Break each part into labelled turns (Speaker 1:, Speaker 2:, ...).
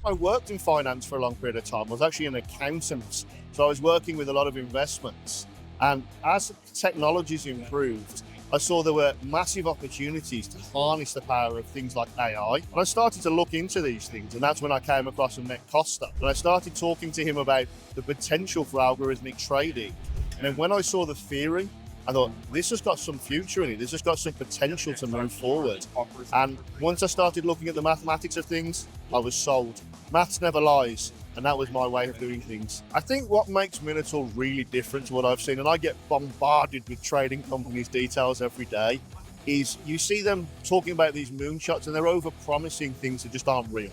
Speaker 1: I worked in finance for a long period of time. I was actually an accountant. So I was working with a lot of investments. And as technologies improved, I saw there were massive opportunities to harness the power of things like AI. And I started to look into these things. And that's when I came across and met Costa. And I started talking to him about the potential for algorithmic trading. And then when I saw the theory, I thought, this has got some future in it. This has got some potential to move forward. And once I started looking at the mathematics of things, I was sold. Maths never lies. And that was my way of doing things. I think what makes Minotaur really different to what I've seen, and I get bombarded with trading companies' details every day, is you see them talking about these moonshots and they're over-promising things that just aren't real.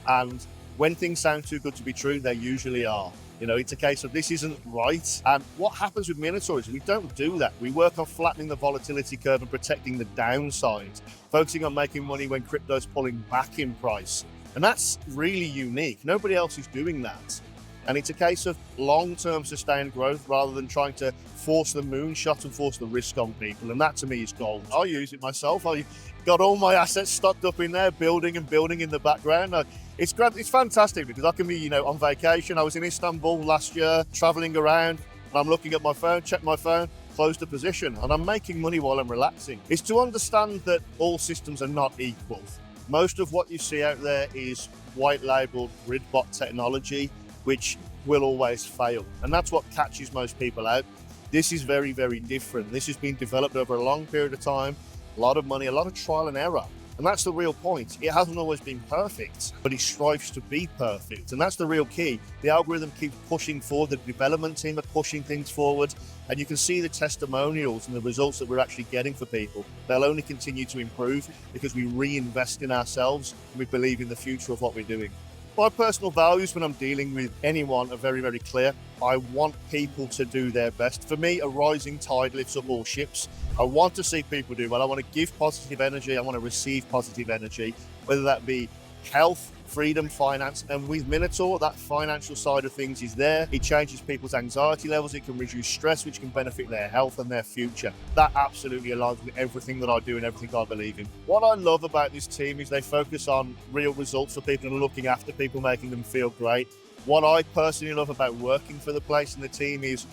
Speaker 1: And when things sound too good to be true, they usually are. You know, it's a case of this isn't right. And what happens with Minotaur is we don't do that. We work on flattening the volatility curve and protecting the downside, focusing on making money when crypto's pulling back in price. And that's really unique. Nobody else is doing that. And it's a case of long-term sustained growth rather than trying to force the moonshot and force the risk on people. And that to me is gold. I use it myself. I got all my assets stocked up in there, building in the background. It's great. It's fantastic because I can be, on vacation. I was in Istanbul last year, traveling around, and I'm looking at my phone, check my phone, close the position, and I'm making money while I'm relaxing. It's to understand that all systems are not equal. Most of what you see out there is white labeled grid bot technology, which will always fail. And that's what catches most people out. This is very, very different. This has been developed over a long period of time, a lot of money, a lot of trial and error. And that's the real point. It hasn't always been perfect, but it strives to be perfect. And that's the real key. The algorithm keeps pushing forward, the development team are pushing things forward, and you can see the testimonials and the results that we're actually getting for people. They'll only continue to improve because we reinvest in ourselves and we believe in the future of what we're doing. My personal values when I'm dealing with anyone are very, very clear. I want people to do their best. For me, a rising tide lifts up all ships. I want to see people do well. I want to give positive energy. I want to receive positive energy, whether that be health, freedom, finance. And with Minotaur, that financial side of things is there. It changes people's anxiety levels. It can reduce stress, which can benefit their health and their future. That absolutely aligns with everything that I do and everything I believe in. What I love about this team is they focus on real results for people and looking after people, making them feel great. What I personally love about working for the place and the team is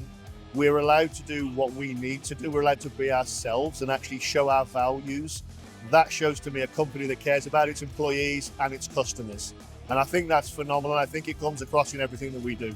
Speaker 1: we're allowed to do what we need to do. We're allowed to be ourselves and actually show our values. That shows to me a company that cares about its employees and its customers. And I think that's phenomenal. I think it comes across in everything that we do.